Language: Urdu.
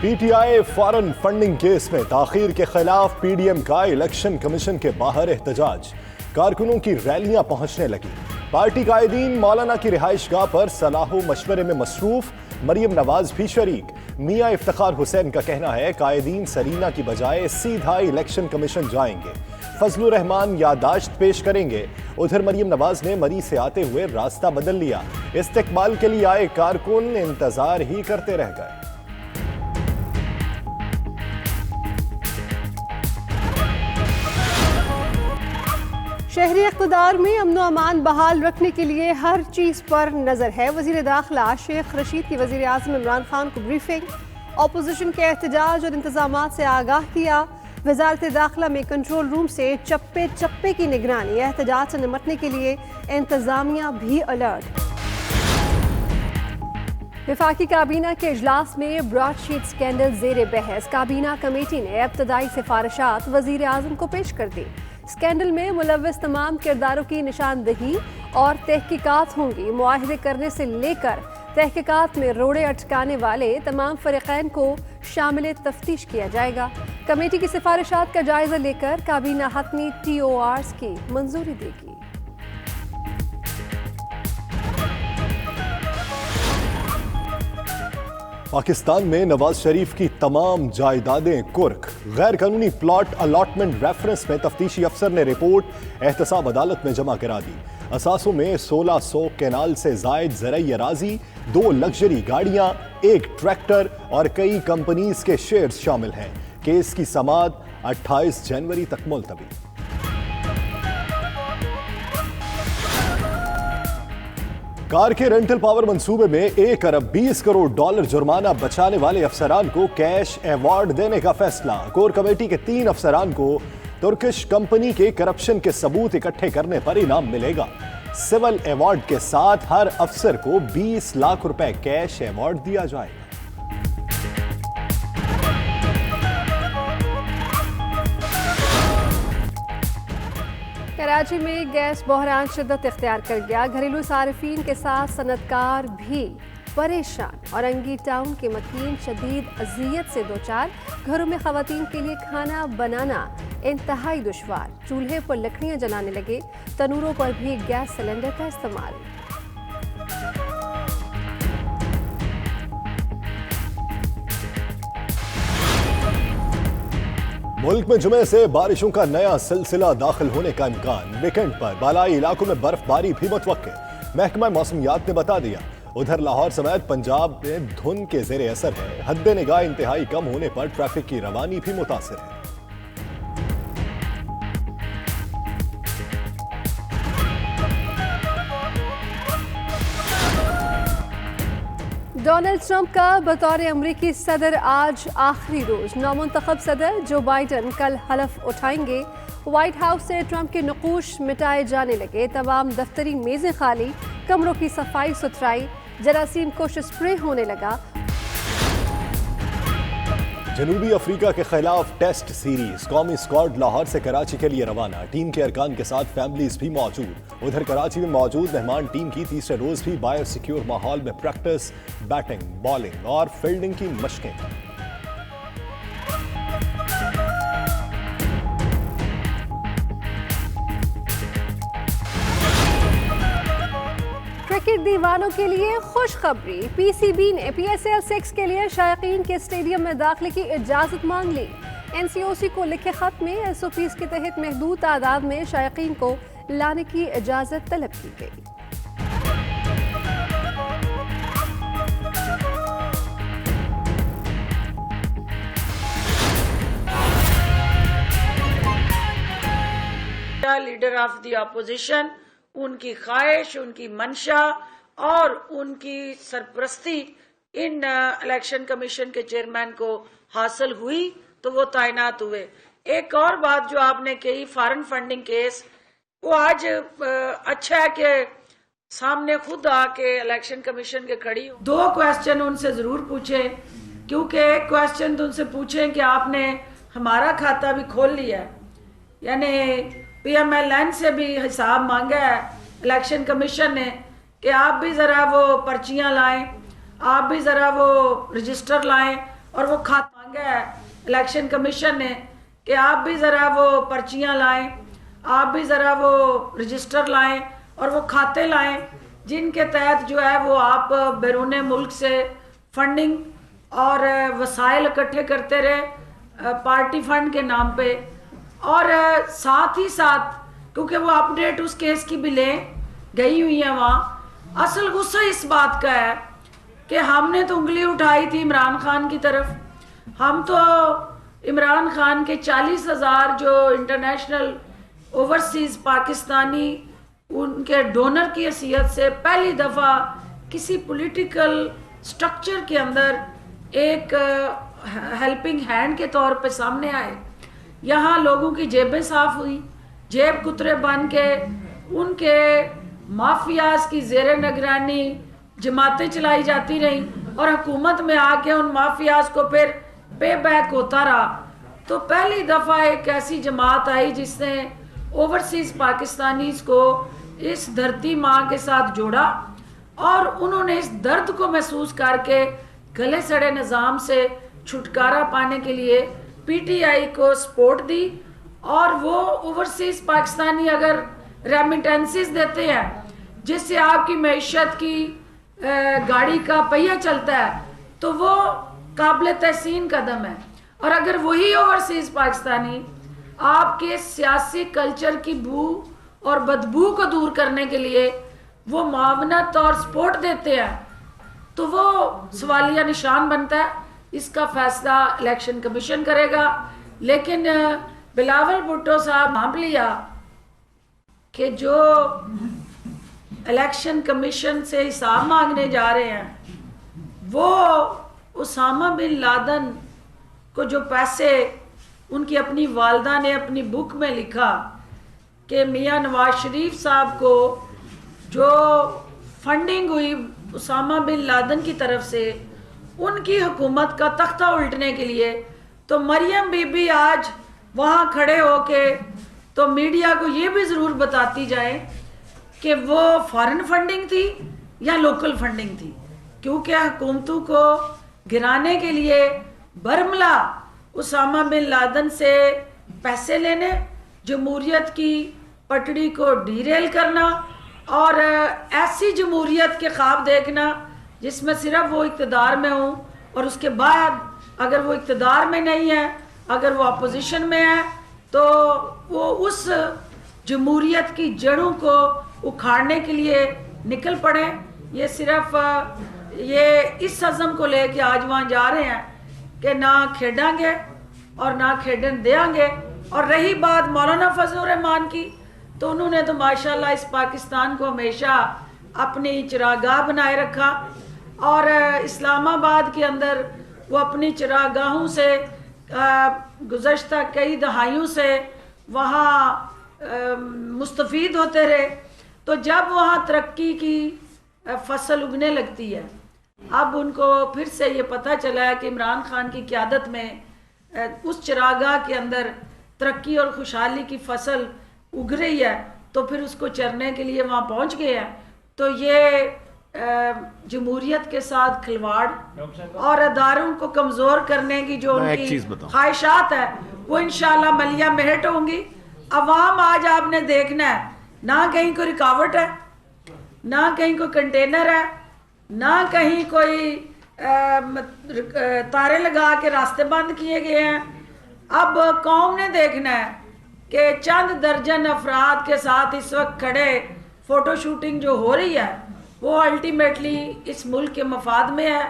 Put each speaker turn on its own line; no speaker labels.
P T I foreign funding case میں تاخیر کے خلاف پی ڈی ایم کا الیکشن کمیشن کے باہر احتجاج، کارکنوں کی ریلیاں پہنچنے لگی۔ پارٹی قائدین مولانا کی رہائش گاہ پر صلاح و مشورے میں مصروف، مریم نواز بھی شریک۔ میاں افتخار حسین کا کہنا ہے قائدین سرینا کی بجائے سیدھا الیکشن کمیشن جائیں گے، فضل الرحمان یادداشت پیش کریں گے۔ ادھر مریم نواز نے مری سے آتے ہوئے راستہ بدل لیا، استقبال کے لیے آئے کارکن انتظار ہی کرتے رہ گئے۔
شہری اقتدار میں امن و امان بحال رکھنے کے لیے ہر چیز پر نظر ہے۔ وزیر داخلہ شیخ رشید کی وزیر اعظم عمران خان کو بریفنگ، اپوزیشن کے احتجاج اور انتظامات سے آگاہ کیا۔ وزارت داخلہ میں کنٹرول روم سے چپے چپے کی نگرانی، احتجاج سے نمٹنے کے لیے انتظامیہ بھی الرٹ۔ وفاقی کابینہ کے اجلاس میں براڈ شیٹ سکینڈل زیر بحث، کابینہ کمیٹی نے ابتدائی سفارشات وزیر اعظم کو پیش کر دی۔ سکینڈل میں ملوث تمام کرداروں کی نشاندہی اور تحقیقات ہوں گی۔ معاہدے کرنے سے لے کر تحقیقات میں روڑے اٹکانے والے تمام فریقین کو شامل تفتیش کیا جائے گا۔ کمیٹی کی سفارشات کا جائزہ لے کر کابینہ حتمی ٹی او آرز کی منظوری دے گی۔
پاکستان میں نواز شریف کی تمام جائیدادیں کرک، غیر قانونی پلاٹ الاٹمنٹ ریفرنس میں تفتیشی افسر نے رپورٹ احتساب عدالت میں جمع کرا دی۔ اثاثوں میں 1600 کینال سے زائد زرعی اراضی، 2 لگژری گاڑیاں، 1 ٹریکٹر اور کئی کمپنیز کے شیئرز شامل ہیں۔ کیس کی سماعت 28 جنوری تک ملتوی۔ کار کے رینٹل پاور منصوبے میں 1 ارب 20 کروڑ ڈالر جرمانہ بچانے والے افسران کو کیش ایوارڈ دینے کا فیصلہ۔ کور کمیٹی کے 3 افسران کو ترکش کمپنی کے کرپشن کے ثبوت اکٹھے کرنے پر انعام ملے گا۔ سول ایوارڈ کے ساتھ ہر افسر کو 20 لاکھ روپے کیش ایوارڈ دیا جائے گا۔
کراچی میں گیس بحران شدت اختیار کر گیا، گھریلو صارفین کے ساتھ صنعتکار بھی پریشان۔ اورنگی ٹاؤن کے مکین شدید اذیت سے دوچار، گھروں میں خواتین کے لیے کھانا بنانا انتہائی دشوار، چولہے پر لکڑیاں جلانے لگے، تنوروں پر بھی گیس سلنڈر کا استعمال۔
ملک میں جمعے سے بارشوں کا نیا سلسلہ داخل ہونے کا امکان، ویکنڈ پر بالائی علاقوں میں برف باری بھی متوقع، محکمہ موسمیات نے بتا دیا۔ ادھر لاہور سمیت پنجاب میں دھند کے زیر اثر ہے، حد نگاہ انتہائی کم ہونے پر ٹریفک کی روانی بھی متاثر ہے۔
ڈونلڈ ٹرمپ کا بطور امریکی صدر آج آخری روز، نومنتخب صدر جو بائیڈن کل حلف اٹھائیں گے۔ وائٹ ہاؤس سے ٹرمپ کے نقوش مٹائے جانے لگے، تمام دفتری میزیں خالی، کمروں کی صفائی ستھرائی، جراثیم کش اسپرے ہونے لگا۔
جنوبی افریقہ کے خلاف ٹیسٹ سیریز، قومی اسکواڈ لاہور سے کراچی کے لیے روانہ، ٹیم کے ارکان کے ساتھ فیملیز بھی موجود۔ ادھر کراچی میں موجود مہمان ٹیم کی تیسرے روز بھی بایو سیکیور ماحول میں پریکٹس، بیٹنگ، بالنگ اور فیلڈنگ کی مشقیں۔
کرکٹ دیوانوں کے لیے خوشخبری، پی سی بی نے پی ایس ایل 6 کے لیے شائقین کے اسٹیڈیم میں داخلے کی اجازت مانگ لی۔ این سی او سی کو لکھے خط میں ایس او پیز کے تحت محدود تعداد میں شائقین کو لانے کی اجازت طلب کی گئی۔
لیڈر آف دی اپوزیشن، ان کی خواہش، ان کی منشا اور ان کی سرپرستی ان الیکشن کمیشن کے چیئرمین کو حاصل ہوئی تو وہ تعینات ہوئے۔ ایک اور بات جو آپ نے کہی، فارن فنڈنگ کیس، وہ آج اچھا ہے کہ سامنے خود آ کے الیکشن کمیشن کے کھڑی ہوں۔ 2 کویسچن ان سے ضرور پوچھیں، کیونکہ ایک کویسچن تو ان سے پوچھیں کہ آپ نے ہمارا کھاتہ بھی کھول لیا ہے، یعنی پی ایم ایل این سے بھی حساب مانگا ہے الیکشن کمیشن نے کہ آپ بھی ذرا وہ پرچیاں لائیں، آپ بھی ذرا وہ رجسٹر لائیں اور وہ کھاتا مانگا ہے الیکشن کمیشن نے کہ آپ بھی ذرا وہ پرچیاں لائیں, آپ بھی ذرا وہ رجسٹر لائیں اور وہ کھاتے لائیں جن کے تحت جو ہے وہ آپ بیرون ملک سے فنڈنگ اور وسائل اکٹھے کرتے رہے پارٹی فنڈ کے نام پہ. اور ساتھ ہی ساتھ کیونکہ وہ اپڈیٹ اس کیس کی بھی لیں گئی ہوئی ہیں وہاں, اصل غصہ اس بات کا ہے کہ ہم نے تو انگلی اٹھائی تھی عمران خان کی طرف. ہم تو عمران خان کے 40,000 جو انٹرنیشنل اوورسیز پاکستانی ان کے ڈونر کی حیثیت سے پہلی دفعہ کسی پولیٹیکل سٹرکچر کے اندر ایک ہیلپنگ ہینڈ کے طور پہ سامنے آئے. یہاں لوگوں کی جیبیں صاف ہوئی, جیب کترے بن کے ان کے مافیاز کی زیر نگرانی جماعتیں چلائی جاتی رہیں اور حکومت میں آ کے ان مافیاز کو پھر پے بیک ہوتا رہا. تو پہلی دفعہ ایک ایسی جماعت آئی جس نے اوورسیز پاکستانیز کو اس دھرتی ماں کے ساتھ جوڑا اور انہوں نے اس درد کو محسوس کر کے گلے سڑے نظام سے چھٹکارا پانے کے لیے پی ٹی آئی کو سپورٹ دی. اور وہ اوورسیز پاکستانی اگر ریمیٹنسز دیتے ہیں جس سے آپ کی معیشت کی گاڑی کا پہیہ چلتا ہے تو وہ قابل تحسین قدم ہے. اور اگر وہی اوورسیز پاکستانی آپ کے سیاسی کلچر کی بو اور بدبو کو دور کرنے کے لیے وہ معاونت اور سپورٹ دیتے ہیں تو وہ سوالیہ نشان بنتا ہے. اس کا فیصلہ الیکشن کمیشن کرے گا. لیکن بلاول بھٹو صاحب مان لیا کہ جو الیکشن کمیشن سے حساب مانگنے جا رہے ہیں وہ اسامہ بن لادن کو جو پیسے ان کی اپنی والدہ نے اپنی بک میں لکھا کہ میاں نواز شریف صاحب کو جو فنڈنگ ہوئی اسامہ بن لادن کی طرف سے ان کی حکومت کا تختہ الٹنے کے لیے, تو مریم بی بی آج وہاں کھڑے ہو کے تو میڈیا کو یہ بھی ضرور بتاتی جائے کہ وہ فارن فنڈنگ تھی یا لوکل فنڈنگ تھی, کیونکہ حکومتوں کو گرانے کے لیے برملا اسامہ بن لادن سے پیسے لینے, جمہوریت کی پٹڑی کو ڈیریل کرنا اور ایسی جمہوریت کے خواب دیکھنا جس میں صرف وہ اقتدار میں ہوں اور اس کے بعد اگر وہ اقتدار میں نہیں ہے, اگر وہ اپوزیشن میں ہے تو وہ اس جمہوریت کی جڑوں کو اکھاڑنے کے لیے نکل پڑے. یہ صرف یہ اس عزم کو لے کے آج وہاں جا رہے ہیں کہ نہ کھیڑیں گے اور نہ کھیڑن دیں گے. اور رہی بات مولانا فضل الرحمان کی, تو انہوں نے تو ماشاءاللہ اس پاکستان کو ہمیشہ اپنی چراگاہ بنائے رکھا اور اسلام آباد کے اندر وہ اپنی چراگاہوں سے گزشتہ کئی دہائیوں سے وہاں مستفید ہوتے رہے. تو جب وہاں ترقی کی فصل اگنے لگتی ہے, اب ان کو پھر سے یہ پتہ چلا ہے کہ عمران خان کی قیادت میں اس چراگاہ کے اندر ترقی اور خوشحالی کی فصل اگ رہی ہے, تو پھر اس کو چرنے کے لیے وہاں پہنچ گئے ہیں. تو یہ جمہوریت کے ساتھ کھلواڑ اور اداروں کو کمزور کرنے کی جو ان کی خواہشات ہے وہ انشاءاللہ ملیہ مہٹ ہوں گی. عوام آج آپ نے دیکھنا ہے, نہ کہیں کوئی رکاوٹ ہے, نہ کہیں کوئی کنٹینر ہے, نہ کہیں کوئی تارے لگا کے راستے بند کیے گئے ہیں. اب قوم نے دیکھنا ہے کہ چند درجن افراد کے ساتھ اس وقت کھڑے فوٹو شوٹنگ جو ہو رہی ہے وہ الٹیمیٹلی اس ملک کے مفاد میں ہے.